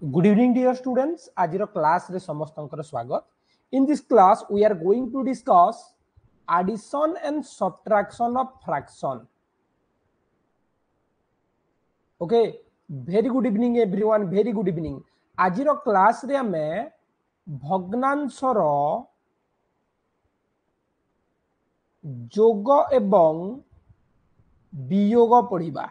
Good evening dear students. Ajiro class रे समस्तंकर स्वागत. In this class we are going to discuss addition and subtraction of fraction. Okay, very good evening everyone, very good evening. Ajiro class रे हमें भग्नांशर जोग एवं वियोग पढ़िबा.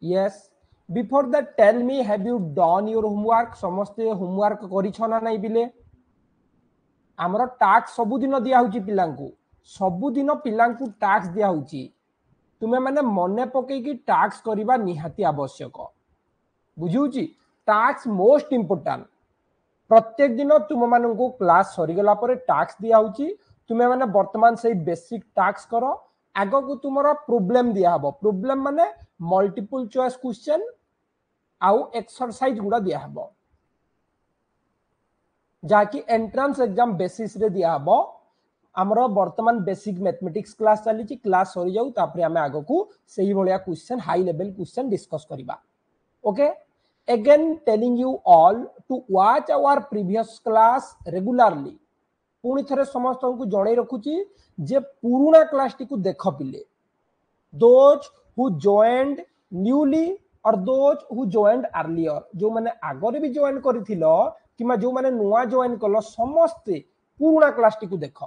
Yes, before that tell me, have you done your homework? समस्ते homework करिछ ना नहीं बिले? हमरो टास्क सब दिन दिया होची पिलांकु, सब दिन पिलांकु टास्क दिया होची. तुमे माने मने पके कि टास्क करिबा निहाती आवश्यक. बुझुची? Task most important. प्रत्येक दिन तुम माननकु क्लास सरी गला परे टास्क दिया होची. तुमे माने वर्तमान से बेसिक टास्क करो. आगो को तुमरो प्रॉब्लम दिया हबो. प्रॉब्लम माने मल्टीपल चॉइस क्वेश्चन आउ एक्सरसाइज गुडा दिया हबो, जाकि एंट्रेंस एग्जाम बेसिस रे दिया हबो. हमरो वर्तमान बेसिक मैथमेटिक्स क्लास चली ची. क्लास सरी जाऊ तापरे हमें आगो को सही भलिया question, high level question discuss करिबा. Okay, again telling you all to watch our previous class regularly. पुणी थरे समस्त को जणै रखुची जे पुराना क्लास टी को देख पिले. दोज हु जॉइंड न्यूली और दोज हु जॉइंड अर्लियर, जो माने आगरे भी जॉइन करिथिलो किमा जो माने नुवा जॉइन कलो, समस्ते पुराना क्लास टी को देखो.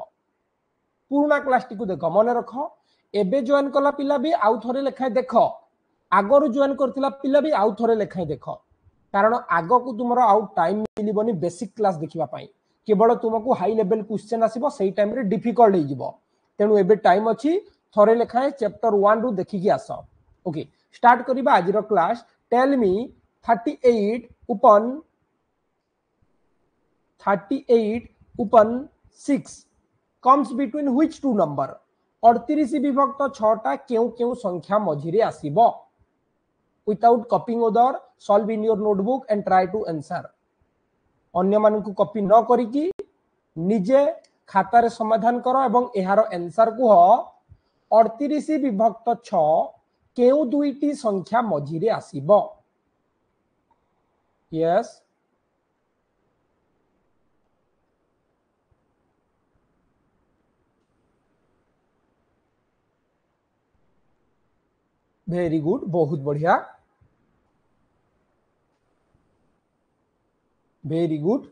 पुराना क्लास टी को देखो, मने रखो. एबे जॉइन कला पिला भी आउ थरे लेखाय देखो. आगरु जॉइन करथिला पिला भी आउ थरे लेखाय देखो. कारण आगो को तुमरो आउ टाइम मिलिबनी बेसिक क्लास देखिबा पई. केवल तुमको हाई लेवल क्वेश्चन आसीबो, सेही टाइम रे डिफिकल्ट हो जिवो. तेनु एबे टाइम अछि, थरे लेखाय चैप्टर 1 रु देखि कि आसो. ओके, स्टार्ट करिबा आजिरो class. Tell me 38 upon 6 comes between which two number? 38 विभक्त 6 टा केउ केउ संख्या मझिरे आसीबो. Without copying other, solve in your notebook and try to answer. अन्य मानन को कॉपी न करी कि निजे खाता रे समाधान करो एवं एहार आंसर को हो 38 विभक्त 6 केउ दुईटी संख्या मझिरे आसीबो. यस, वेरी गुड, बहुत बढ़िया, वेरी गुड.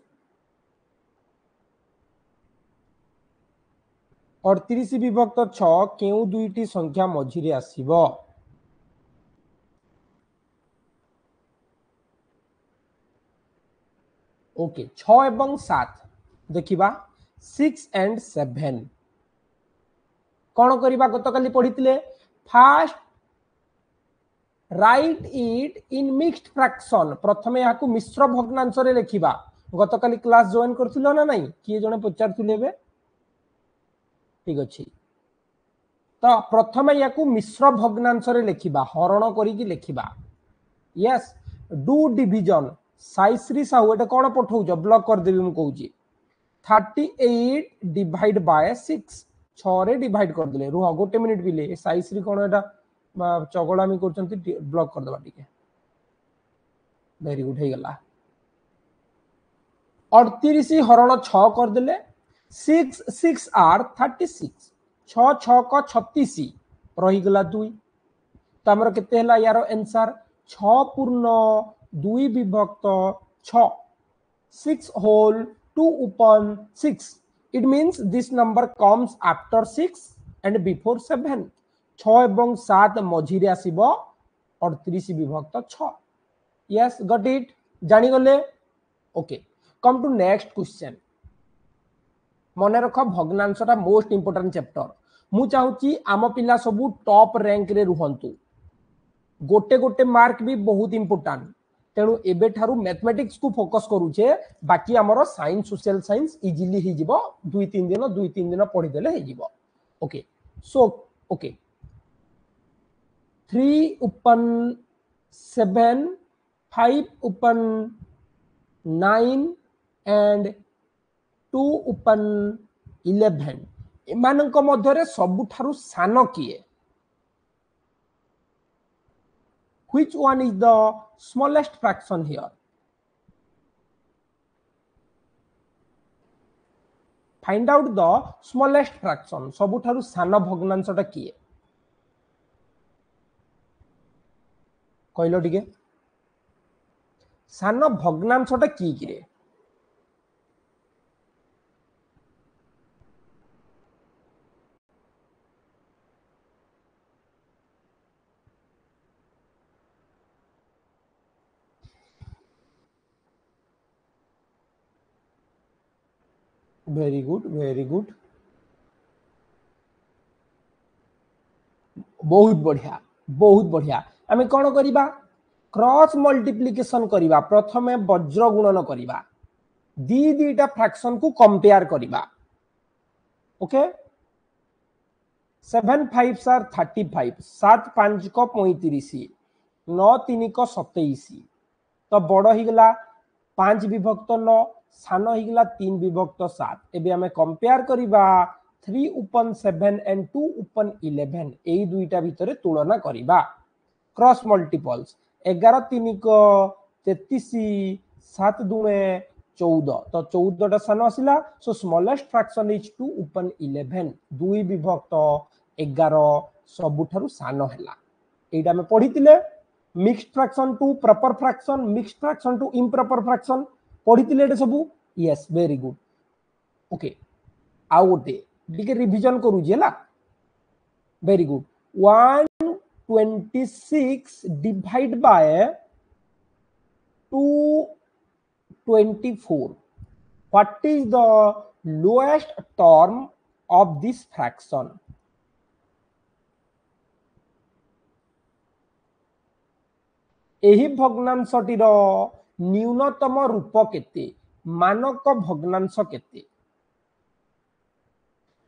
38 विभक्त 6 केउ दुईटी संख्या मझिरे आसीबो. ओके, 6 एवं 7 देखिबा. 6 एंड 7 कौन करिबा? गतकाली पढ़ितिले. Fast write it in mixed fraction. प्रथमे याकू मिश्र भग्नांश रे लिखिबा. गतकाली क्लास जॉइन करथिलो ना नहीं? किए जने पचारथिले बे? ठीक अछि. तो प्रथमे याकू मिश्र भग्नांश रे लिखिबा, हरण करी कि लिखिबा. Yes, do division. Saishree Sahu एटा कोन पठौ जो ब्लॉक कर देबी मु कहूची. 38 डिवाइड बाय 6, 6 रे डिवाइड कर देले. रुह गोटे मिनिट बिले. साइश्री कोन एटा चगलामी करचंती, ब्लॉक कर देबा टिके. वेरी गुड, हे गला. 38 हरण 6 कर देले. 6 6 आर 36, 6 6 को 36 रही गला 2. तो हमर केते हला यार आंसर 6 पूर्ण 2 विभक्त 6, 6 whole 2 upon 6. It means this number comes after 6 and before 7. 6 एवं 7 मझिरे आसीबो 38 विभक्त 6. यस, गॉट इट, जानि गले. Okay, come to next question. मने रखो, भग्नांशटा मोस्ट इंपोर्टेंट चैप्टर. मु चाहूची आम पिला सबु टॉप रैंक रे रुहंतु. गोटे गोटे मार्क भी बहुत इंपोर्टेंट. तेणु एबे ठारू मैथमेटिक्स को फोकस करूचे. बाकी हमरो साइंस, सोशल साइंस इजीली ही जिवो. 2-3 दिन पढ़ी देले ही जिवो. Okay, so okay, 3 upon 7, 5 upon 9 and 2 upon 11 एमानक मध्यरे सबुठारु सानो किए? Which one is the smallest fraction here? Find out the smallest fraction. सबुठारु सान भग्नांशटा किए कहलो टिके सान भग्नांशटा की किरे वेरी गुड बहुत बढ़िया आमे कौन करिबा क्रॉस मल्टीप्लिकेशन करिबा प्रथमे वज्र गुणन करिबा दीटा फ्रैक्शन को कंपेयर करिबा ओके 7 5 आर 35 7 5 को 35 9 3 को 27 तो बड़ ही गला 5 विभक्त 9 सान ही गला 3 विभक्त 7 एबे हमें कंपेयर करिबा 3 upon 7 and 2 upon 11 एई दुईटा भितरे तुलना करिबा क्रॉस मल्टीपल्स 11 3 को 33 7 दुने 14 तो 14 टा सान आसिला so smallest fraction is 2 upon 11 2 विभक्त 11 सबुठारु सान हैला एटा में पढितिले mixed fraction to proper fraction mixed fraction to improper fraction पढितिले एटा सबु यस वेरी गुड ओके आउ गोटे डिके रिवीजन करू जेला very good 126 divide by 224 what is the lowest term of this fraction एही भग्नांशटीर न्यूनतम रूप केते मानक भग्नांश केते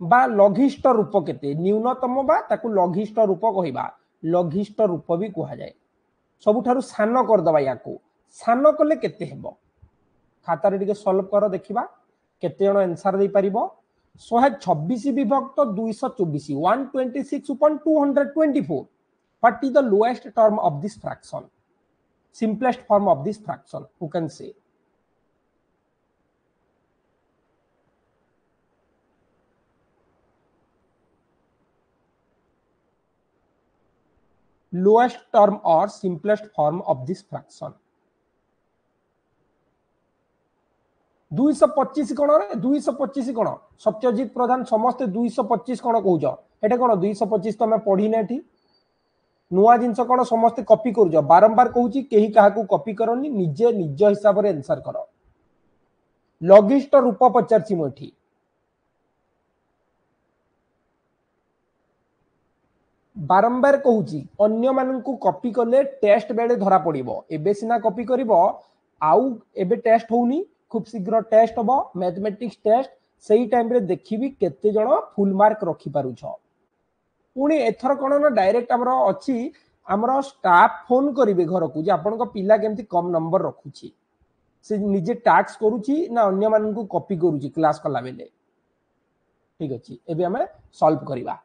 बा लघिष्ठ रूप केते न्यूनतम बा ताकू लघिष्ठ रूप कहिबा लघिष्ठ रूप भी कहा जाए सबुठारु सान कर दबा याकू सान कले केते हेबो खाता रे टिके सॉल्व कर देखिबा केते जण आंसर दे परिबो 126 विभक्त 224 126 upon 224 what is the lowest term of this fraction simplest form of this fraction who can say lowest term or simplest form of this fraction 225 कोन रे 225 कोन सत्यजित प्रधान समस्त 225 कोन कहउजो एटा कोन 225 तो मैं पढी नेठी नुआ जिंस कोन समस्त कॉपी करजो बारंबार कहउची केही काहा को कॉपी करनी निजे निज हिसाब रे आंसर करो लघिष्ठ रूप पचारची मोठी बारंबार कहूची अन्य मानन को कॉपी करले टेस्ट बेले धरा पड़िबो एबे सिना कॉपी करिवो आउ एबे टेस्ट होउनी खूब शीघ्र टेस्ट हबो मैथमेटिक्स टेस्ट सही टाइम रे देखिबी केते जण फुल मार्क रखि पारु छ पुणी एथर कोन ना डायरेक्ट हमरो अछि हमरो स्टाफ फोन करिवे घर को जे आपन को पिला केमती कम नंबर रखुची से निजे टास्क करूची ना अन्य मानन को कॉपी करूची क्लास कला बेले ठीक अछि एबे हमें सॉल्व करिबा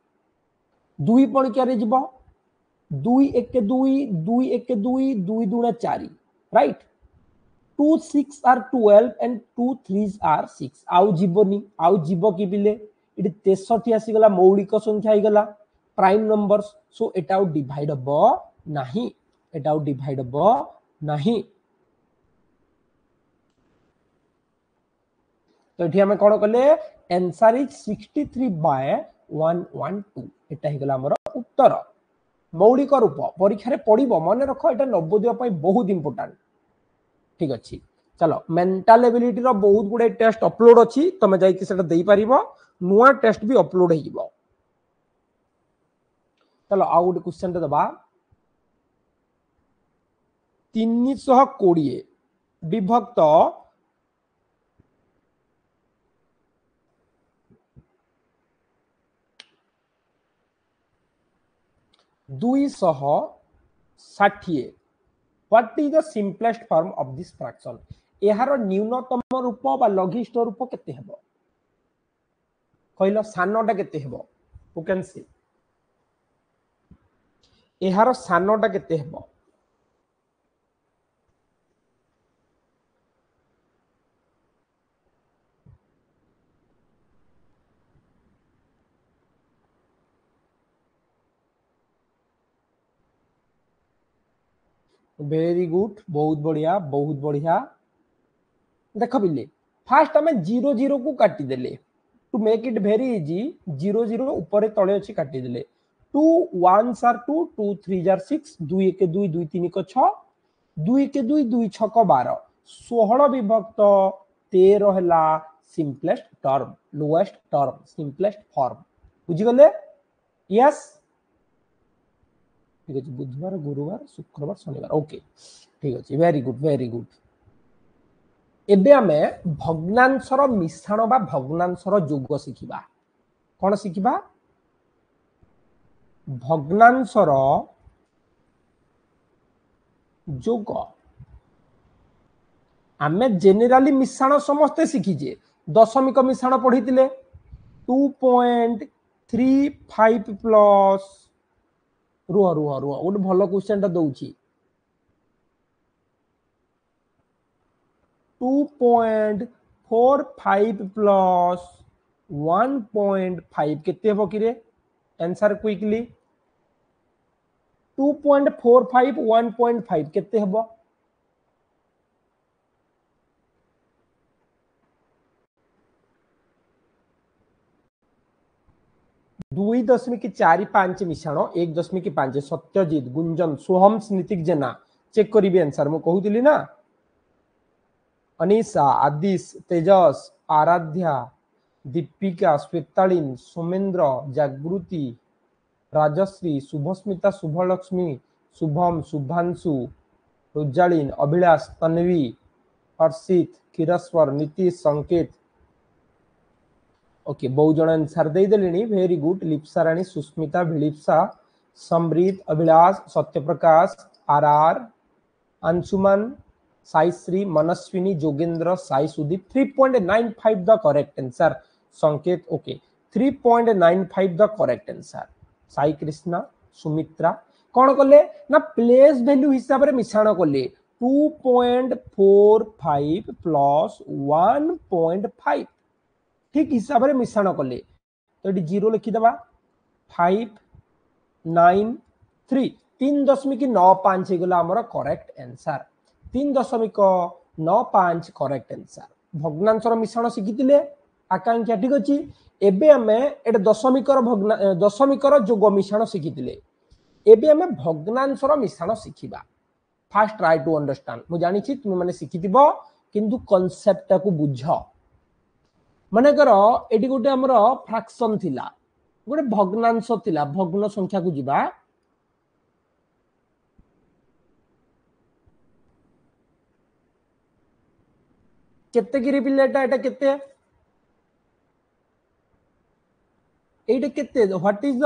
2 पण क्यारे जिवो 2 1 2 2 1 2 2 2 4 राइट 2 6 आर 12 एंड 2 3 आर 6 आउ जीवनी आउ जीव कि बिले इटी 63 आसी गला मौलिक संख्या ही गला प्राइम नंबर्स सो एटाउ डिवाइड हबो नाही एटाउ डिवाइड हबो नाही तो एठी हमें कोन करले आंसर इज 63 बाय 112 एटा ही गला हमर उत्तर मौलिक रूप परीक्षा रे पढिबो मन रखो एटा नवोदय पई बहुत इंपोर्टेंट ठीक अछि चलो मेंटल एबिलिटी रो बहुत गुडे टेस्ट अपलोड अछि तमे जाई कि सेटा देई परिबो नुवा टेस्ट भी अपलोड हे जिवो चलो आ गुड क्वेश्चन ते दबा 320 विभक्त 260 what is the simplest form of this fraction एहार न्यूनतम रूप बा लघिष्ठ रूप केते हेबो कहलो सानोटा केते हेबो हु कैन सी एहार सानोटा केते हेबो वेरी गुड, बहुत बढ़िया बहुत बढ़िया। देख बिल्ले फास्ट आम 0 0 को काटिदेले to make it very easy 0 0 ऊपर तले अच्छी काटिदेले 2 1s आर 2 2 3 आर 6 2 1 2 2 3 को 6 2 1 2 2 6 को 12 16 विभक्त 13 है simplest term lowest term simplest form बुझीगले यस ठीक है बुधवार गुरुवार शुक्रवार शनिवार ओके ठीक अच्छे वेरी गुड वेरी गुड एबे आमे भग्नांशर मिश्रण बा भग्नांशर जोग शिखिबा कौन शिखिबा भग्नांशर जोग आमे जेनेराली मिश्रण समस्ते शिखिजे दशमिक मिश्रण पढ़ी 2.35 प्लस रुह रुह रुह गोटे भल क्वेश्चन टा दउची 2.45 प्लस 1.5 केते हबो कि रे आंसर क्विकली 2.45 1.5 केते हबो 2.45 मिश्रण 1.5 सत्यजित गुंजन सोहम स्नितिक जेना चेक करी आंसर मु कहूली ना अनिशा आदिश तेजस आराध्या दीपिका श्वेतालीन सोमेन्द्र जागृति राजश्री शुभस्मिता शुभलक्ष्मी शुभम शुभांशु रुजालीन अभिलाष तन्वी हर्षित खीरस्वर नीतीश संकेत ओके बहुत जन आंसर दे देलेनी very good Lipsa Rani Susmita Bhilipsa Samruddha Abhilash Satyaprakash R R Anshuman Saishree Manaswini Jogendra Sai Sudeep 3.95 the correct answer Sanket okay 3.95 the correct answer Sai Krishna Sumitra कौन कले ना प्लेस वैल्यू हिसाब रे मिश्रण कले 2.45 प्लस 1.5 ठीक हिसाब रे मिश्रण कले तो ये 0 लिखिदबा 593 3.95 गला हमर करेक्ट आंसर 3.95 करेक्ट आंसर भग्नांशर मिश्रण शिखितिले आकांक्षा ठीक अछि एबे हमें एटा दशमिकर जोग मिश्रण शिखितिले एबे हमें भग्नांशर मिश्रण शिखिबा फास्ट ट्राई टू अंडरस्टैंड मु जानि छी तुम माने शिखितिबो किंतु कांसेप्ट को बुझ माने कर एटी गोटे हमर फ्रैक्शन थिला गोटे भग्नांश थिला भग्न संख्या को जिबा केते गिरी पिलेटा एटा केते एटा केते what is the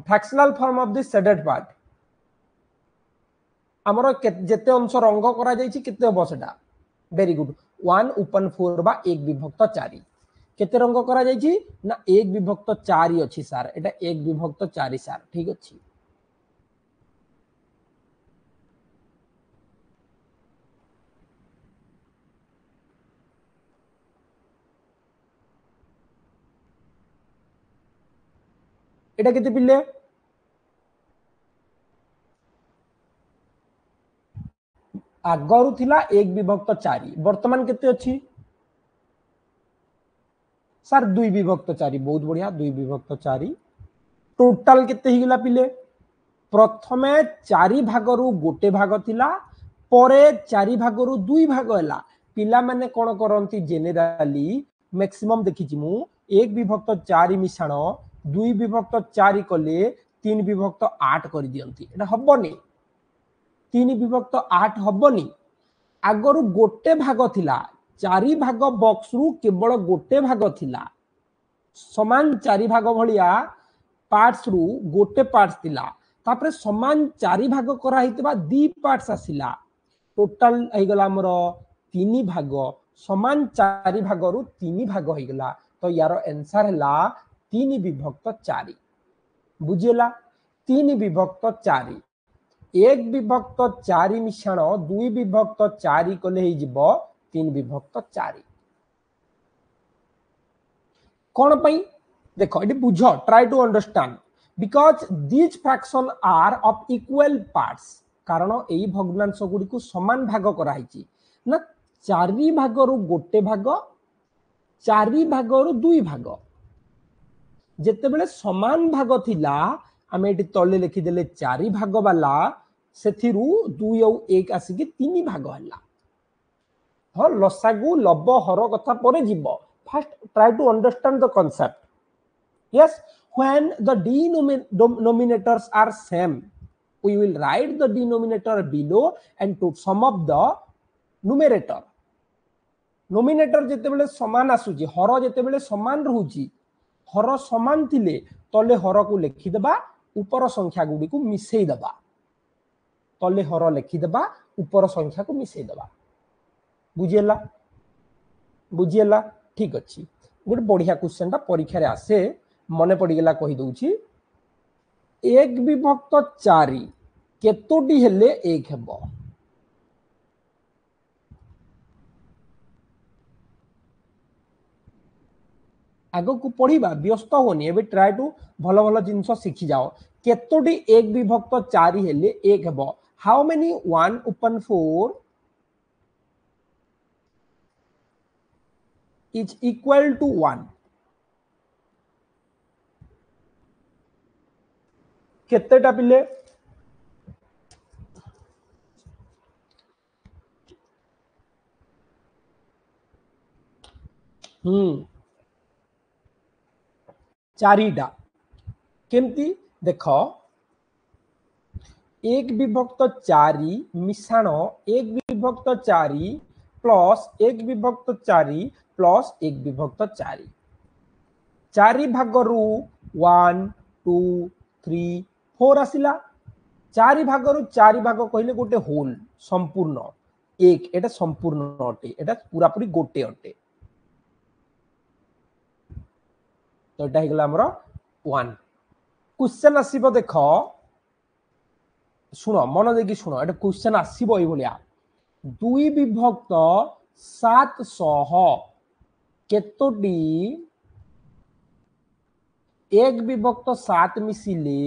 fractional form of this shaded part हमर जेते अंश रंग करा जायछि केते हबो सेटा वेरी गुड 1 upon 4 बा 1 विभक्त 4 केते रंग करा जायछि ना 1 विभक्त 4 अछि सर एटा 1 विभक्त 4 सर ठीक अछि एटा केते पिले आगरु थिला 1 विभक्त 4 वर्तमान केते अछि सर 2 विभक्त 4 बहुत बढ़िया 2 विभक्त 4 टोटल केते हिगला पिले प्रथमे 4 भागरु गोटे भाग थिला परे 4 भागरु 2 भाग हला पिला माने कोन करंती जेनेराली मैक्सिमम देखिछि मु 1 विभक्त 4 मिश्रण 2 विभक्त 4 कले 3 विभक्त 8 कर दियंती एटा हबनी 3 विभक्त 8 हबनी आगरु गोटे भाग थिला 4 भाग बॉक्स रु केवल गोटे भाग थिला समान 4 भाग भलिया पार्ट्स रु गोटे पार्ट्स थिला तापरे समान 4 भाग करा हितबा 2 पार्ट्स आसिला टोटल हे गला हमर 3 भाग समान 4 भाग रु 3 भाग हो गला तो यार आंसर हला 3 विभक्त 4 बुझेला 3 विभक्त 4 1 विभक्त 4 मिश्रण 2 विभक्त 4 कले ही जिवो 3 विभक्त 4 कौन पई देखो ये बुझ try to understand because these fraction are of equal parts कारण यही भग्नांश गुड़ी को समान भाग कराई ना 4 भाग रु गोटे भाग 4 भाग रु 2 भाग जिते बड़े समान भाग थिला आम ये तले लिखिदे 4 भाग वाला से 2 और 1 आसिक 3 भाग है हाँ लसागु लब हर कथा पर जीव first try to understand the concept yes when the denominators are same we will write the denominator below and to sum of the numerator nominator जते बेले समान आसुची हर जते बेले समान रहूची हर समान थिले तले हर को लिखि देबा ऊपर संख्या गुडी को मिसई देबा तले हर लिखि देबा ऊपर संख्या को मिसई देबा बुझिएला ठीक अछि गोटे बढ़िया क्वेश्चन ता परीक्षा रे आसे मने पड़गला कही दउची 1 विभक्त 4 केतोटी हेले 1 हेबो आगो को पढ़िबा व्यस्त होनी एबे ट्राई टू भलो भलो जिंस सिखि जाओ केतोटी 1 विभक्त 4 हेले 1 हेबो how many 1 upon 4 is equal to 1 केतेटा पिले चारिटा केमती देख 1 विभक्त 4 मिश्रण 1 विभक्त 4 प्लस 1 विभक्त 4 प्लस 1 विभक्त 4 4 भाग रु 1 2 3 4 आसिला 4 भाग रु 4 भाग कहले गोटे होल संपूर्ण एक एटा संपूर्ण अटे एटा पूरा पूरी गोटे अटे तो एटा हेगला हमर 1 क्वेश्चन आसीबो देखो सुनो मन देखि सुनो एटा क्वेश्चन आसीबो ए भलिया 2 विभक्त 700 केतोटी 1 विभक्त 7 मिसिले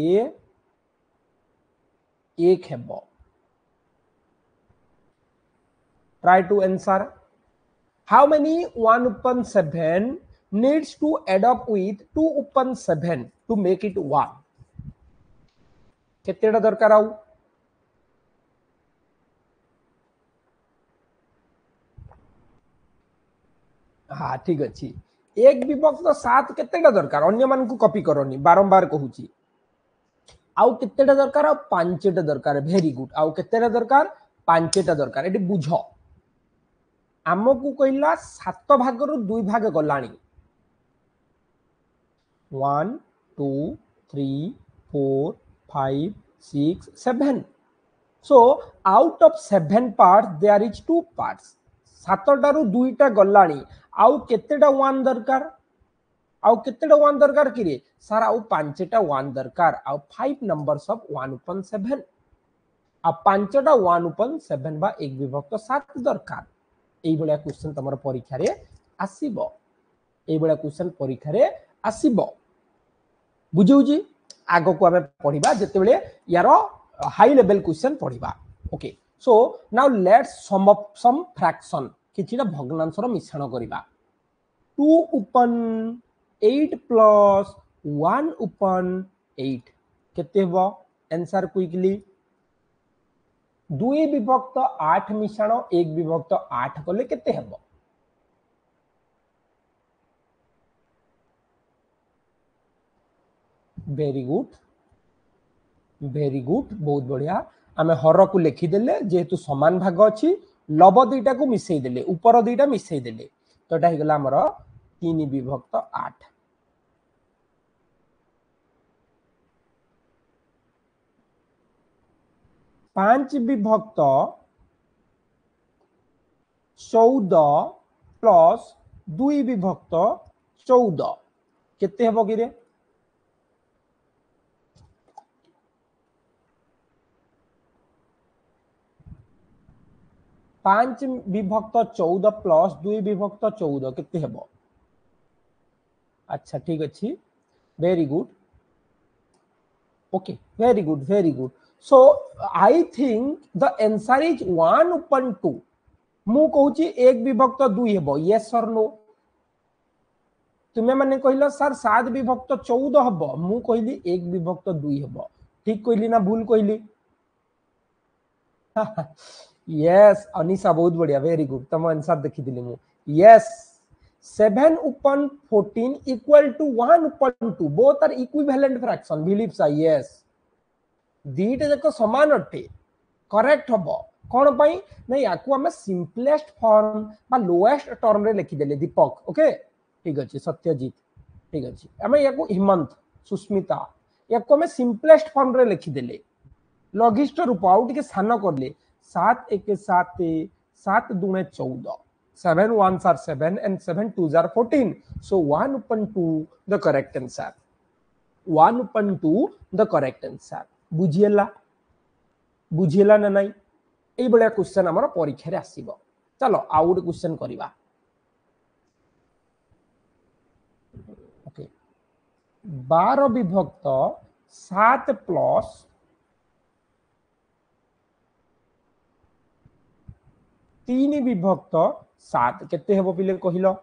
1 हेबो try to answer how many 1 upon 7 needs to add up with 2 upon 7 to make it 1 केतेटा दरकार आउ हाँ ठीक अच्छी 1 विभक्त 7 केतेटा दरकार अन्य मान को कॉपी करनी बारंबार कहूची आउ केतेटा दरकार आ 5टा दरकार वेरी गुड आउ केतेटा दरकार 5टा दरकार एटी बुझो आमको कहला 7 भाग रु 2 भाग गलानी 1 2 3 4 5 6 7 so out of 7 parts there is 2 parts 7टा रु 2टा गलानी आउ केतेटा 1 दरकार आउ केतेटा 1 दरकार किरे सर आउ 5टा 1 दरकार आउ 5 नंबर्स ऑफ 1 upon 7 आ 5टा 1 upon 7 बा 1 विभक्त 7 दरकार एई बलिया क्वेश्चन तमर परीक्षा रे आसीबो एई बलिया क्वेश्चन परीक्षा रे आसीबो बुझौजी आगो को हमें पढिबा जते बेले यारो हाई लेवल क्वेश्चन पढिबा okay so now let's sum up some fraction किछिटा भग्नांशर मिश्रण करिबा 2 upon 8 plus 1 upon 8 केते हेबो आंसर क्विकली 2 विभक्त 8 मिश्रण 1 विभक्त 8 कले केते हेबो वेरी गुड बहुत बढ़िया आमे हर को लिखि देले जेहेतु समान भाग अछि लब दुईटा को मिसई देले ऊपर दुईटा मिसई देले तो एटा हिगला हमर 3 विभक्त 8 5 विभक्त 14 प्लस 2 विभक्त 14 केते हेबो कि रे 5 विभक्त 14 प्लस 2 विभक्त 14 केते हेबो अच्छा ठीक अच्छी very good okay very good so I think the answer is 1/2 मु कहूँ 1 विभक्त 2 हेबो यस और नो तुम्हें मैंने कहल सर 7 विभक्त 14 हम मु कहली 1 विभक्त 2 हम ठीक कहली ना भूल कहली यस अनिशा बहुत बढ़िया वेरी गुड तुम आंसर देखी मु yes 7/14 equal to 1/2 both are equivalent fraction बिलीव सा यस दीटा जाक समान अटे करेक्ट हम कौन पाई नहीं याकू आम सिंपलेस्ट फॉर्म बा लोएस्ट टर्म रे लिखिदेले दीपक ओके ठीक अच्छे सत्यजीत ठीक अच्छे आम या हिमंत सुस्मिता या सिंपलेस्ट फॉर्म रे लिखिदेले लघिष्ठ रूप आउ टे सान करले 7 1 7 7 2 14 7 1s are 7 and 7 2s are 14 so 1/2 the correct answer 1/2 the correct answer बुझिएला ना नहीं ए बलिया क्वेश्चन हमर परीक्षा रे आसीबो चलो आउ गोटे क्वेश्चन करबा ओके 12 विभक्त 7 प्लस 3 विभक्त 7 केते हेबो पिले कहिलो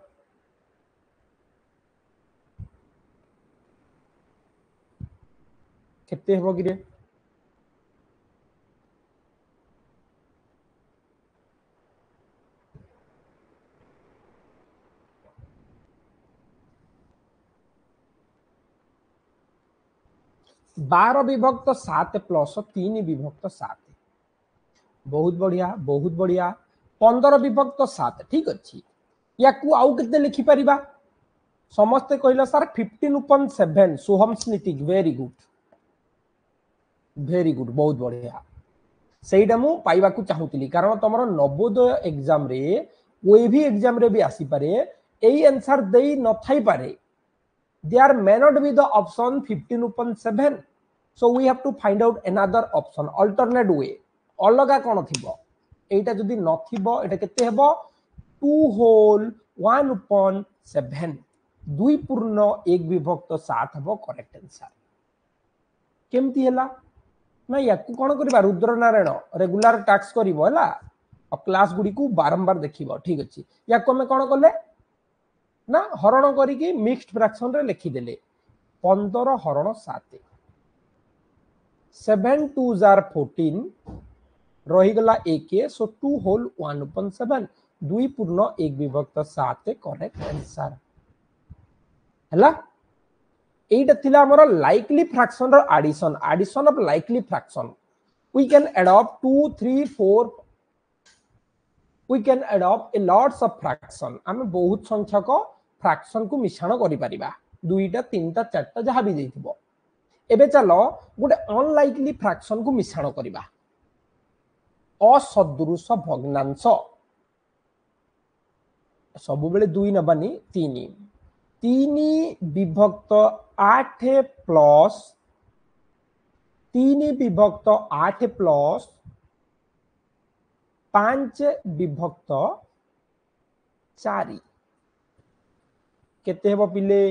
केते हेबो कि रे 12 विभक्त 7 प्लस 3 विभक्त 7 बहुत बढ़िया 15 विभक्त 7 ठीक अच्छी या आउ केते लिखि परिबा समस्ते कहला सर 15/7 सोहम स्नितिक वेरी गुड बहुत बढ़िया सेटा मु पाइबा को चाहूतिली कारण तमरो नवोदय एग्जाम रे कोई भी एग्जाम रे भी आसी पारे एई आंसर देई न थाई पारे there may not be the option 15/7 so we have to find out another option alternate way अलगा कोन थिबो एटा जदी न थिबो एटा केते हेबो 2 होल 1/7 2 पूर्ण 1 विभक्त 7 हेबो करेक्ट आंसर केमती हैला ना याकू कोन करबा रुद्र नारायण रेगुलर टास्क करबो हैला और क्लास गुडी को बारंबार देखिबो ठीक अछि याकू हम कोन करले ना हरण करिकी मिक्स्ड फ्रैक्शन रे लिखि देले 15 हरण 7 7 2s are 14 रही गला 1 सो 2 होल 1/7 2 पूर्ण 1 विभक्त 7 करेक्ट आंसर हला एटा थिला हमर लाइकली फ्रैक्शन रो addition of likely fraction we can adopt 2 3 4 we can adopt a lots of fraction आम बहुत संख्यक फ्रैक्शन को मिश्रण करि परिबा 2टा 3टा 4टा जहा भी देथिबो एबे चलो गोटे अनलाइकली फ्रैक्शन को मिश्रण करिबा असदृश भग्नांश सब बेले 2 नबानी 3 विभक्त 8 प्लस 3 विभक्त 8 प्लस 5 विभक्त 4 केते हेबो पिले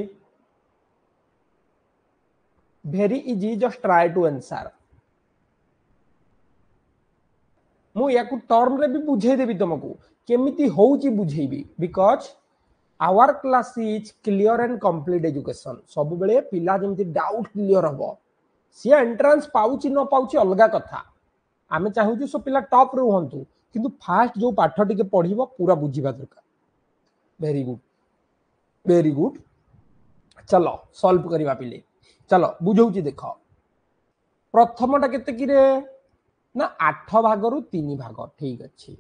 very easy just try to answer मु याकू टर्म रे भी बुझे देबी तुमको केमिति होउची बुझेबी because our class is clear and complete education सब बेले पिला जेमिति डाउट क्लियर हबो सी एंट्रेंस पाउची न पाउची अलगा कथा आमे चाहू सो पिला टॉप रे होंतु किंतु फास्ट जो पाठ टिके पढ़िबो पूरा बुझिबा दरकार वेरी गुड चलो सॉल्व करिबा पिले चलो बुझौची देखो प्रथमटा केते कि रे ना 8 भागरु 3 भाग ठीक अछि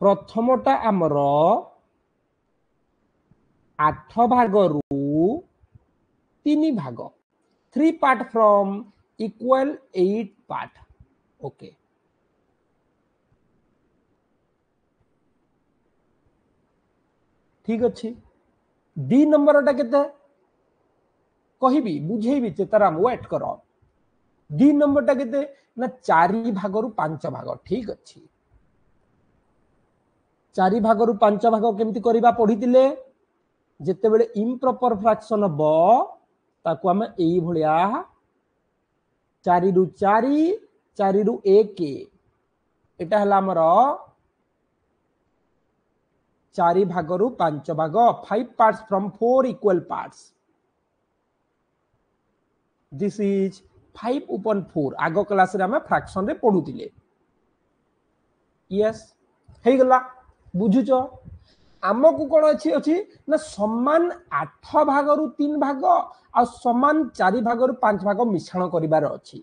प्रथमटा हमर 8 भागरु 3 भाग 3 part from equal 8 part okay ठीक अच्छे डी नंबर टा केते कहिबी बुझेबी चेताराम वेट करो डी नंबर टा केते ना 4 भागरु 5 भाग ठीक अच्छे 4 भागरु 5 भाग केमती करिबा पढितिले जेते बेले इम्प्रॉपर फ्रैक्शन हबो ताकू हम एई भलिया 4 रु 4 4 रु 1 एटा हला हमर 4 भाग रु 5 भाग 5 parts from 4 equal parts. This is 5 upon 4 आगो क्लास रे हमें फ्रैक्शन रे पढुतिले. यस हे गला बुझुचो आमको कौन अच्छी अच्छी ना समान 8 भाग रु 3 भाग आ समान 4 भाग रु 5 भाग मिश्रण करिवार अछि.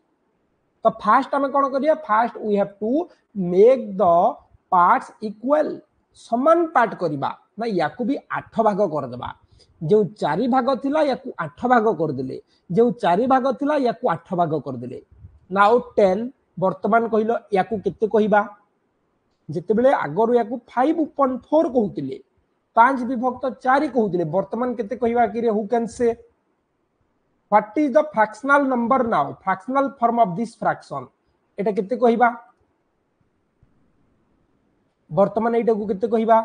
तो फास्ट हमें कौन करिया first we have to make the parts equal समान पार्ट करिबा ना याकू भी 8 भाग कर देबा. जो 4 भाग थिला याकू 8 भाग कर देले जो 4 भाग थिला याकू 8 भाग कर देले. नाउ 10 वर्तमान कहिलो याकू केते कहिबा जितेबले आगरु याकू 5 upon 4 कहउतिले 5 विभक्त 4 कहउतिले वर्तमान केते कहिबा कि रे who can say what is the fractional number now fractional form of this fraction एटा केते कहिबा वर्तमान एटा को केते कहिबा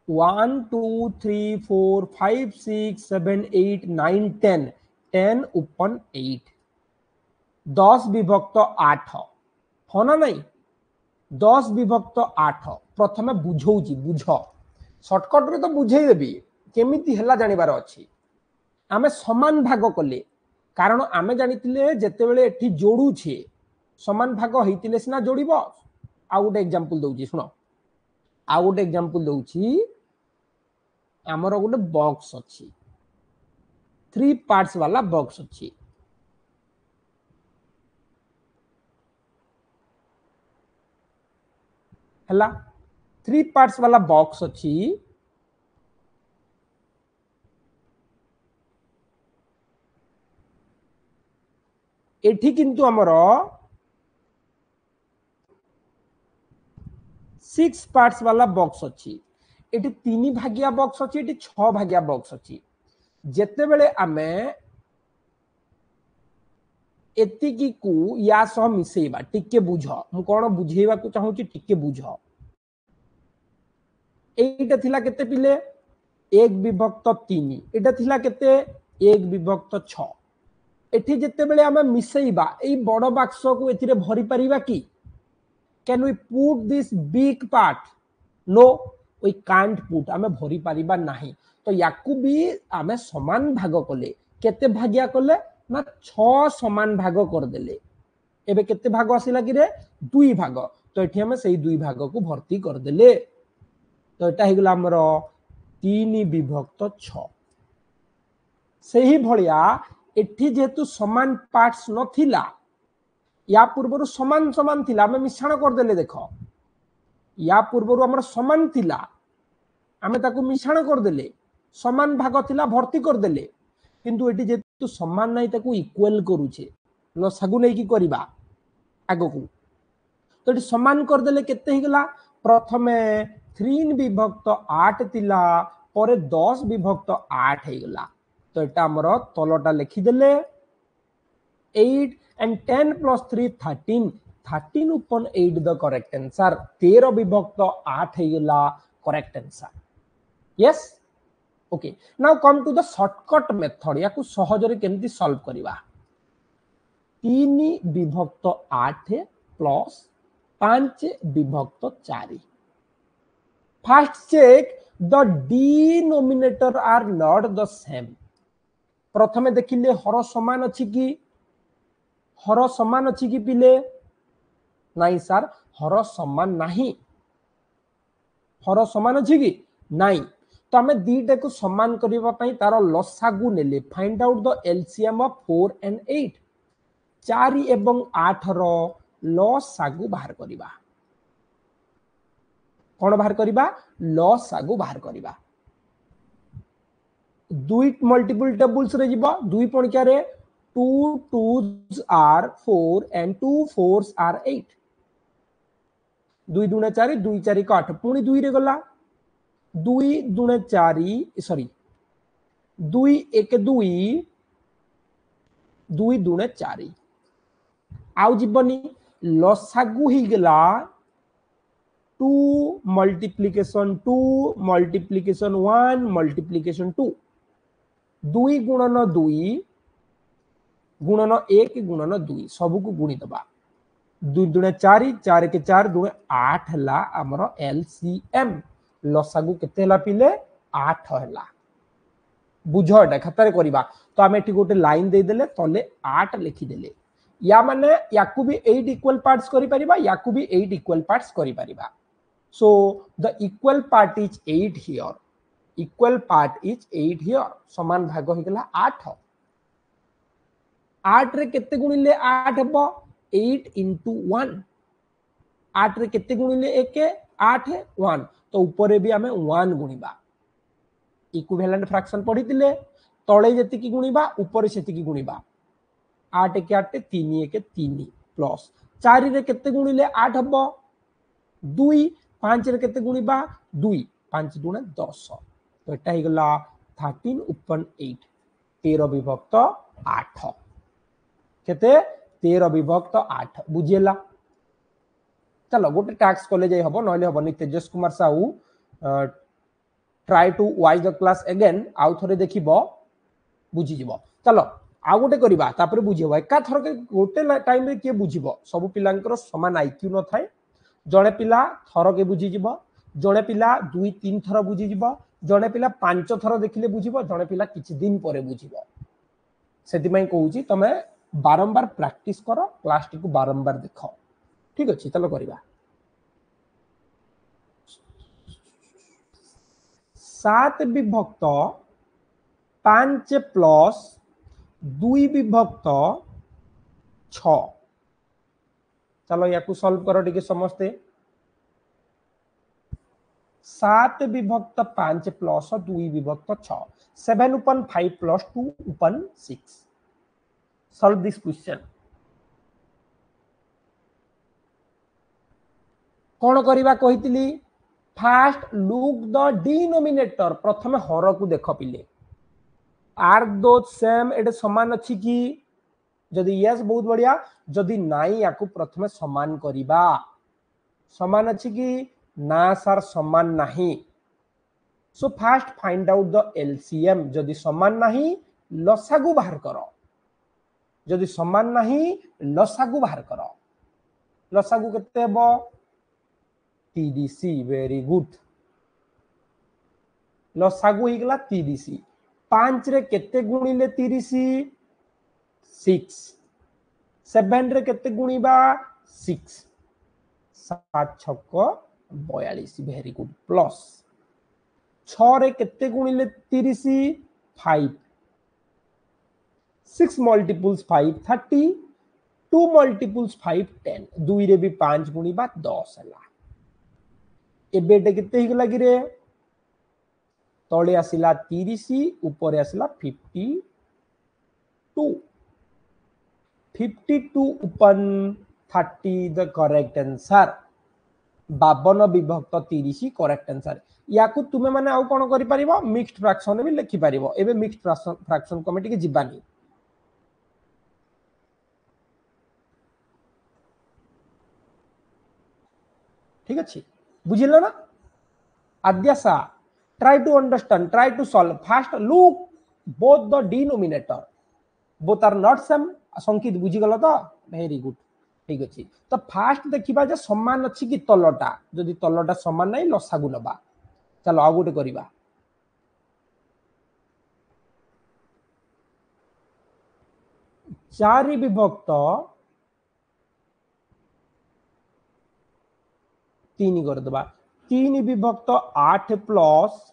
1 2 3 4 5 6 7 8 9 10 10 upon 8 10 विभक्त 8 हो ना नहीं 10 विभक्त 8 प्रथमे बुझौची बुझ शॉर्टकट रे तो बुझेई देबी केमिति हला जानिबार अछि. आमे समान भाग कले कारण आमे जानितिले जेते बेले एठी जोडू छे समान भाग हेतिले सिना जोड़िबो. आ गोटे एग्जांपल दउची सुनो आ गोटे एग्जांपल दउची हमर गोटे बॉक्स अछि 3 पार्ट्स वाला बॉक्स अछि. हला 3 पार्ट्स वाला बॉक्स अछि. एठी किंतु हमर 6 पार्ट्स वाला बॉक्स अछि. एठी 3 भागिया बॉक्स अछि एठी 6 भागिया बॉक्स अछि. जेते बेले आमे एतिकी को या सह मिसेइबा टिके बुझ मु कोन बुझेइबा को चाहूची टिके बुझ. एटा थिला केते पिले 1 विभक्त 3 एटा थिला केते 1 विभक्त 6. एठी जेते बेले आमे मिसेइबा एई बड़ बाक्स को एथिरे भरि परिबा की can we put this big part no we can't put आमे भरि परिबा नाही. तो याकू भी आमे समान भाग कले केते भागिया कले ना 6 समान भाग कर देले. एबे केते भाग आसिला कि रे 2 भाग तो एठी आमे सेही 2 भाग को भर्ती कर देले. तो एटा हेगला हमर 3 विभक्त 6. सेही भलिया एठी जेतु समान पार्ट्स नथिला या पूर्वरु समान समान थिला आमे मिश्रण कर देले. देखो या पूर्वरु हमर समान थिला आमे ताकू मिश्रण कर देले समान भाग थिला भर्ती कर देले. किंतु एठी जेतु समान नाही ताकू इक्वल करूछे लसागु नै की करबा आगो को. तो एठी समान कर देले केते हेगला प्रथमे 3 विभक्त 8 थिला परे 10 विभक्त 8 हेगला. तो एटा हमर तलटा लिखि देले 8 and 10 plus 3 13 13 upon 8 the correct answer. 13 विभक्त 8 हेगला correct answer. Yes okay now come to the shortcut method याकू सहजरे केमती सॉल्व करिवा. 3 विभक्त 8 प्लस 5 विभक्त 4. First check the denominator are not the same. प्रथमे देखिले हर समान अछि कि हर समान अछि कि पिले नाही सर हर समान नाही. हर समान अछि कि नाही. तो हमें दीटा को समान करबा पई तार लसागु नेले find out the LCM of 4 and 8 4 एवं 8 रो लसागु बाहर करिबा. कोन बाहर करिबा लसागु बाहर करिबा. 2 मल्टीपल टेबल्स रे जिबा 2 पणिका रे 2 2s are 4 and 2 4s are 8. 2 दुने 4 2 4 को 8 पुणी 2 रे गला 2 दुने 4 सॉरी 2 1 2 2 दुने 4 आउ जीवनी लसागु ही गला 2 मल्टीप्लिकेशन 2 मल्टीप्लिकेशन 1 मल्टीप्लिकेशन 2 2 गुणन 2 गुणन 1 गुणन 2 सब को गुणी दबा 2 दुणे 4 4 के 4 दुणे 8 हला हमर एलसीएम लसागु केते हला पिले 8 हला बुझ एटा खाता करवा तो आम एठी गोटे लाइन दे देले तले 8 लिखि देले या माने याकू भी 8 इक्वल पार्ट्स करि परिबा याकू भी 8 इक्वल पार्ट्स करि परिबा so the equal part is 8 here equal part is 8 here समान भाग हो गेला 8 8 रे केते गुणिले 8 हबो 8 into 1 8 रे केते गुणिले 1 8 1 तो ऊपर भी आमे 1 गुणिबा इक्विवेलेंट फ्रैक्शन पढ़िथिले तळे जति की गुणिबा ऊपर सेति की गुणिबा 8 के 8 3 1 3 प्लस 4 रे केते गुणिले 8 हबो 2 5 रे केते गुणिबा 2 5 गुणे 10 तो एटा ही गला 13 upon 8 13 विभक्त 8 केते 13 विभक्त 8 बुझिएला चलो गोटे टास्क कले जाय हबो नहले हबो नि Tejas Kumar Sahu try to watch the class again आउ थरे देखिबो बुझी जिवो चलो आ गोटे करिबा तापर बुझिबो एका थर के गोटे टाइम रे के बुझिबो सब पिलांकर समान आईक्यू न थाए जणे पिला थर के बुझी जिवो जणे पिला 2 3 थर बुझी जिवो जणे पिला 5 थर देखिले बुझिबो जणे पिला किछि दिन परे बुझिबो सेति मैं कहूची तमे बारंबार प्रैक्टिस करो क्लास टी को बारंबार देखो ठीक अछि चलो करिबा 7 विभक्त 5 प्लस 2 विभक्त 6 चलो या सॉल्व करो टिके समस्ते 7 विभक्त 5 प्लस 2 विभक्त 6 7 upon 5 plus 2 upon 6 solve this question कौन करिबा कहितली फास्ट लुक द डिनोमिनेटर प्रथम हर को देख पिले आर दो सेम एटे समान अछि कि जदि यस बहुत बढ़िया जदि नाई याकू प्रथम समान करिबा समान अछि कि ना सर समान नाही so fast find out the LCM जदि समान नाही लसागु बाहर करो जदि समान नाही लसागु बाहर करो लसागु केते हेबो TDC वेरी गुड लसागु ही गला TDC 5 रे केते गुणिले 30 6 7 रे केते गुणिबा 6 7 छक 42 वेरी गुड प्लस 6 रे केते गुणिले 30 5 6 मल्टीपल्स 5 30 2 मल्टीपल्स 5 10 2 रे भी 5 गुणिबा 10 हला एबेटे केते ही लागि रे तळे आसिला 30 ऊपर आसिला 52 52 upon 30 द करेक्ट आंसर 52 विभक्त 30 करेक्ट आंसर याकू तुमे माने आउ कोन करि परिबो मिक्स्ड फ्रैक्शन भी लिखि परिबो एबे मिक्स्ड फ्रैक्शन कमिटी के जिबानी ठीक अछि बुझिलो ना आद्यासा try to understand try to solve first look both the denominator both are not same संकेत बुझी गलो तो वेरी गुड ठीक अछि तो फास्ट देखिबा जे समान अछि कि तलटा जदि तलटा समान नै लसागु नबा चलो आ गुटे करिबा 4 विभक्त 3 कर दबा 3 विभक्त 8 प्लस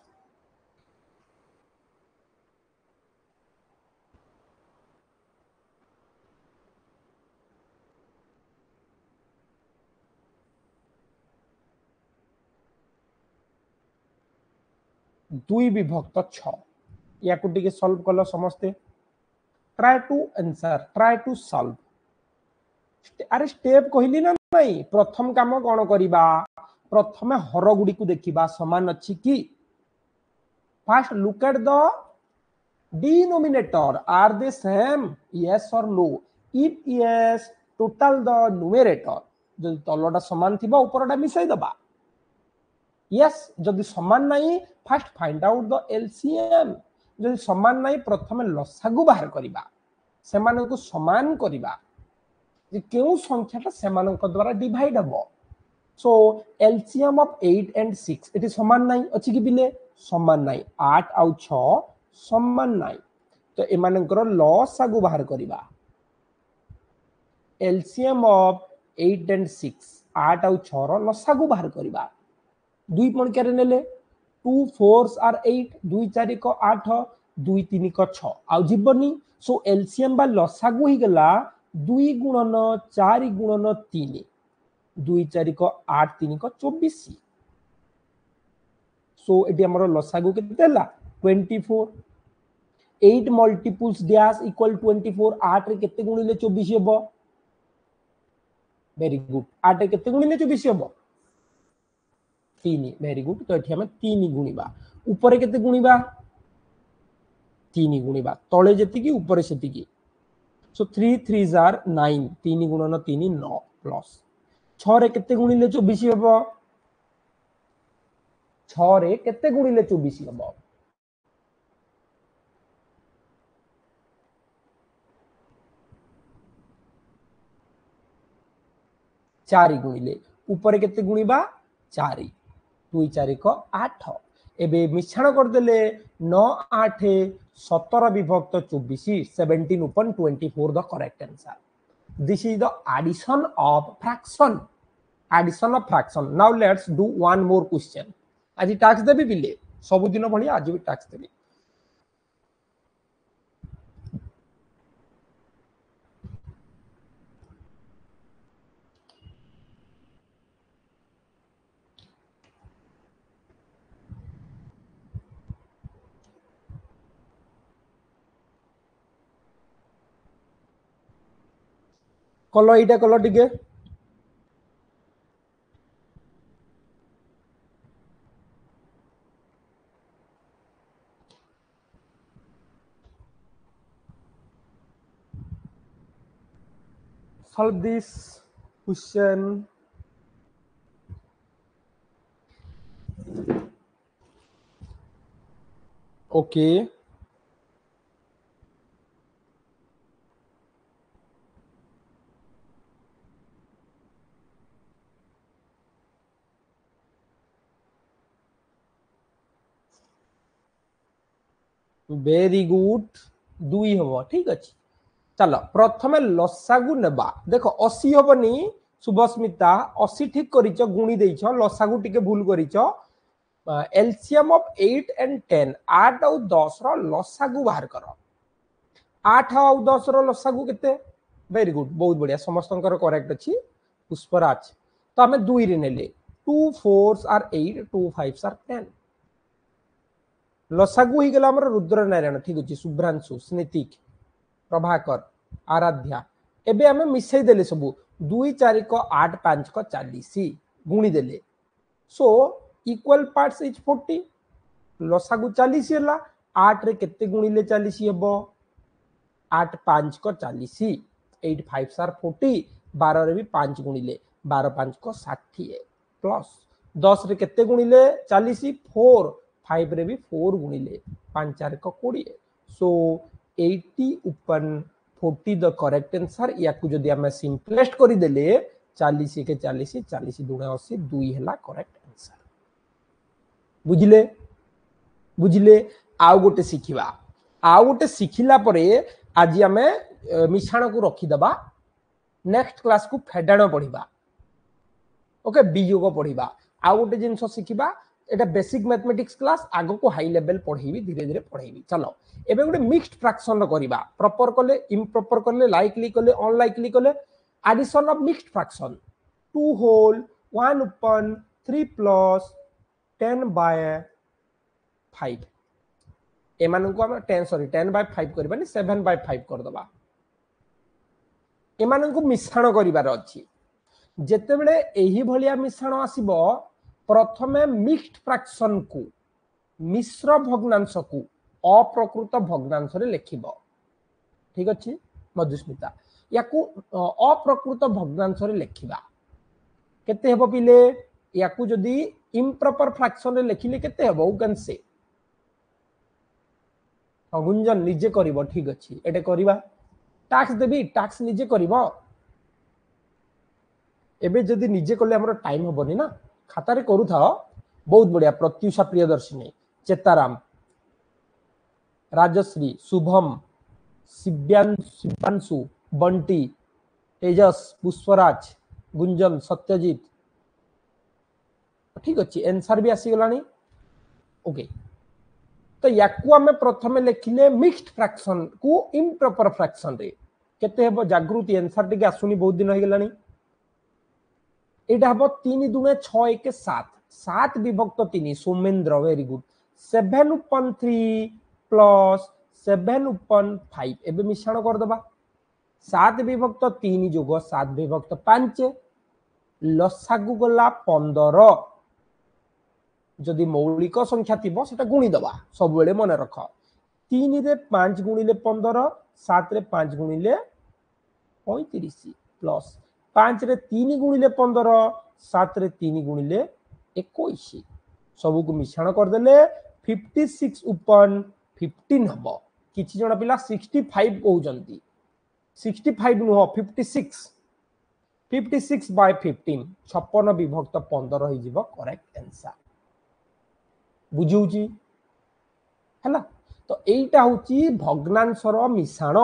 2 विभक्त 6 या को टिके सॉल्व कलो समस्ते try to answer try to solve अरे स्टेप कहली ना नहीं प्रथम काम कोन करिबा प्रथम हर गुडी को देखिबा समान अछि कि first look at the denominator are they same yes और no if yes total the numerator जदि तलटा समान थिबा ऊपरटा मिसाई दबा यस जदि समान नहीं first find out the LCM जदि समान नहीं प्रथम लसागु बाहर करिबा सेमानकु समान करिबा जे केउ संख्याटा सेमानक द्वारा डिवाइड हबो so LCM of 8 and 6 it is समान नाही अछि कि बिले समान नाही 8 आउ 6 समान नाही तो एमानकर लसागु बाहर करिबा एलसीएम ऑफ 8 एंड 6 8 आउ 6 रो लसागु बाहर करिबा दुई पणकर नेले 2 4s आर 8 2 4 को 8 2 3 को 6 आउ जीवनी सो एलसीएम बा लसागु ही गला 2 गुणन 4 गुणन 3 2 4 को 8 3 को 24 सो एटी हमरो लसागु केते ला 24 8 मल्टीपल्स डैश इक्वल 24 8 रे केते गुणिले 24 हेबो वेरी गुड 8 रे केते गुणिले 24 हेबो 3 वेरी गुड तो एठी हम 3 गुणिबा ऊपर केते गुणिबा 3 गुणिबा तळे जेति की ऊपर सेति की सो 3 3s आर 9 3 गुणन 3 9 प्लस 6 रे केते गुणिले 24 हेबो 6 रे केते गुणिले 24 हेबो 4 गुणिले ऊपर केते गुणिबा 4 2 4 को 8 एबे मिश्रण कर देले 9 8 17 विभक्त 24 17 upon 24 the correct answer this is the addition of fraction now let's do one more question आज टास्क देबी बिले सब दिन भली आज भी टास्क देबी कलो एटा कलो टिके solve this question okay very good दुई हम ठीक अच्छे चलो प्रथम लसागु नेबा देख 80 हबनी शुभस्मिता 80 ठीक करिच गुणी देइछ लसागु टिके भूल करिच एलसीएम ऑफ 8 एंड 10 8 और 10 रो लसागु बाहर कर 8 और 10 रो लसागु केते वेरी गुड बहुत बढ़िया समस्तंकर करेक्ट अछि पुष्पराज तो हमें 2 रे नेले 2 4s आर 8 2 5s आर 10 लसागु ही गला हमर रुद्र नारायण ठीक अछि शुभ्रांशु स्नितिक प्रभाकर आराध्या एबे हमें मिसई देले सब 2 4 को 8 5 को 40 गुणी देले सो इक्वल पार्ट्स इज 40 लसागु 40 हला 8 रे केते गुणिले 40 हेबो 8 5 को 40 8 5 आर 40 12 रे भी 5 गुणिले 12 5 को 60 प्लस 10 रे केते गुणिले 40 4 5 रे भी 4 गुणिले 5 4 को 20 सो 80 upon 40 द करेक्ट आंसर या को जदी हम सिंपलेस्ट करि देले 40 के 40 40 दुणे 80 2 हला करेक्ट आंसर बुझिले आउ गोटे सिखिला परे आज हमें मिश्रण को रखी दबा नेक्स्ट क्लास को फेडाण पढ़िबा ओके वियोग पढ़िबा आउ गोटे जिंस सिखिबा एटा बेसिक मैथमेटिक्स क्लास आगो को हाई लेवल पढ़ेबी धीरे धीरे पढ़ेबी चलो एबे गोटे मिक्स्ड फ्रैक्शन करिबा प्रॉपर कले इम्प्रॉपर कले लाइकली कले अनलाइकली कले addition of mixed fraction 2 whole 1 upon 3 plus 10 by 5 एमान को हम 10 by 5 करबानी 7 by 5 कर दबा एमान को मिश्रण करिबार अछि जेते बेले एही भलिया मिश्रण आसीबो प्रथमे मिक्स्ड फ्रैक्शन को मिश्र भग्नांश को अप्रकृत भग्नांश रे लेखिबो ठीक अछि मधुस्मिता याकू अप्रकृत भग्नांश रे लेखिबा केते हेबो पिले याकू जदी इम्प्रॉपर फ्रैक्शन रे लेखिले केते हेबो यू कैन से गुंजन निजे करिवो ठीक अछि एटे करिबा टैक्स देबी टैक्स निजे करिवो एबे जदि निजे कले हमर टाइम हबनी ना खाता रे करू था बहुत बढ़िया प्रत्युषा प्रियदर्शिनी चेताराम राजश्री शुभम शिव्यांशु बंटी तेजस पुष्पराज गुंजन सत्यजित ठीक अच्छे आंसर भी आसीगलानी ओके तो याकू आम प्रथम लिखिले मिक्स्ड फ्रैक्शन को इम्प्रॉपर फ्रैक्शन रे केते हेबो जागृति आंसर टिके आसुनी बहुत दिन हो गलानी एटा हेबो 3 दुने 6 1 7 7 विभक्त 3 सोमेंद्र वेरी गुड 7/3 प्लस 7/5 एबे मिश्रण कर दबा 7 विभक्त 3 जोग 7 विभक्त 5 लसागु गला 15 जदि मौलिक संख्या थिबो सेटा गुणी दबा सब बेले मन रख 3 रे 5 गुणिले 15 7 रे 5 गुणिले 35 प्लस 5 रे 3 गुणिले 15 7 रे 3 गुणिले 21 सब को मिश्रण कर देले 56 upon 15 हबो किछि जणा पिला 65 कहउजंती 65 नुह 56 by 15 56 विभक्त 15 हो जिवो करेक्ट आंसर बुझुची हैला तो एटा होची भग्नांशर मिश्रण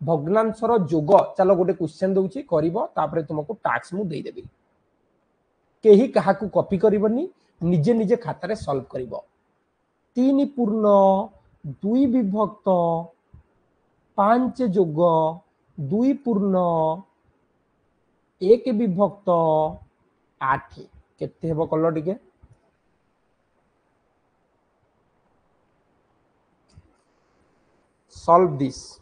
भग्नांशर जोग चलो गोटे क्वेश्चन दउची करिवो तापरे तुमको टास्क मु दे देबी केही काहा को कॉपी करिवनी निजे निजे खाता रे सॉल्व करिवो 3 पूर्ण 2 विभक्त 5 जोग 2 पूर्ण 1 विभक्त 8 केते हेबो कलो टिके solve this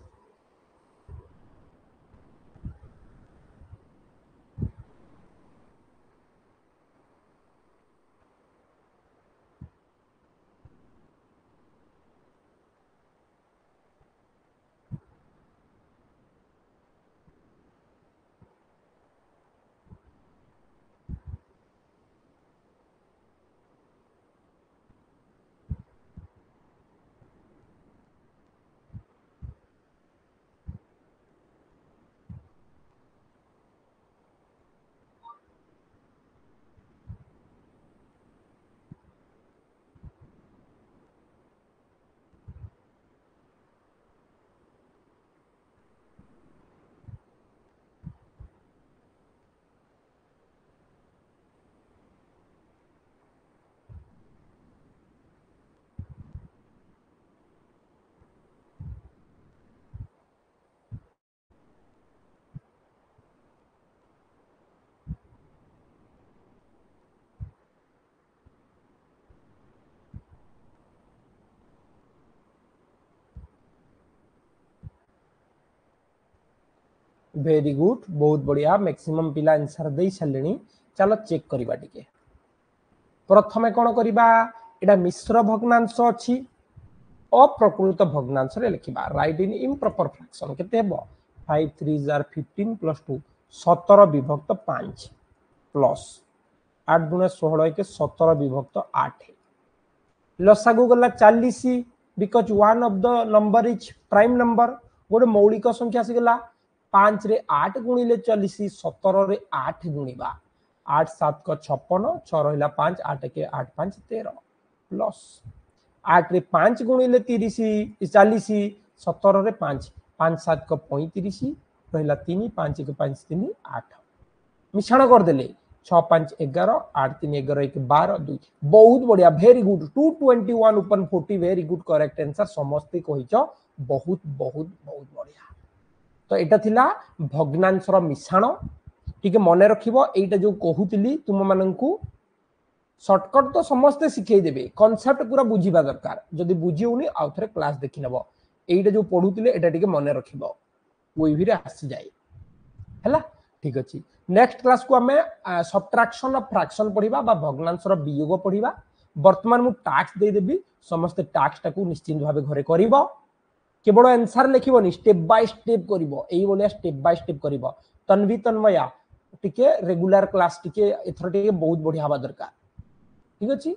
वेरी गुड बहुत बढ़िया मैक्सिमम पिला आंसर दे सारे चलो चेक करबा टिके प्रथमे कोन करबा एटा मिश्र भग्नांश अछि अप्रकृत भग्नांश रे लिखिबा राइट इन इम्प्रॉपर फ्रैक्शन केते हेबो 5 3 are 15 plus 2 17 विभक्त 5 प्लस 8 गुणे 16 के 17 विभक्त 8 लसागु गला 40 because one of the number is prime number गोटे मौलिक संख्या से गला 5 रे 8 गुणिले 40 17 रे 8 गुणिबा 8 7 को 56 6 रहिला 5 8 के 8 5 13 प्लस 8 रे 5 गुणिले 30 40 17 रे 5 5 7 को 35 रहिला 3 5 के 5 3 8 मिश्रण कर देले 6 5 11 8 3 11 1 12 2 बहुत बढ़िया very good 221 upon 40 very good correct answer समस्त कहिचो बहुत बहुत बहुत बढ़िया तो एटा थिला भग्नांशर मिश्रण ठीक मने रखिबो एटा जो कहूतिली तुम माननकू शॉर्टकट तो समस्त सिखै देबे कांसेप्ट पूरा बुझीबा दरकार जदी बुझियोनी आउ थरे क्लास देखि नबो एटा जो पढुतिले एटा ठीक मने रखिबो कोई भी रे आसी जाय हैला ठीक अछि नेक्स्ट क्लास को हमें सब्ट्रैक्शन ऑफ फ्रैक्शन पढ़िबा बा भग्नांशर वियोग पढ़िबा वर्तमान मु टास्क दे देबी समस्त टास्क टाकू निश्चित भाबे घरे करिवो केवल आंसर लिखिबोनी स्टेप बाय स्टेप करिवो एई बोलिया स्टेप बाय स्टेप करिवो तन्वी तन्मया टिके रेगुलर क्लास टिके एथर टिके बहुत बढ़िया हवा दरकार ठीक अछि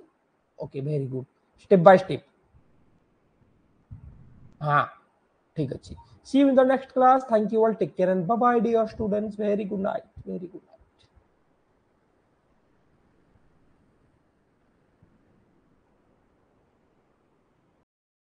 okay very good step by step हाँ ठीक अछि See you in the next class. Thank you all. Take care and bye bye, dear students. Very good night. Very good night.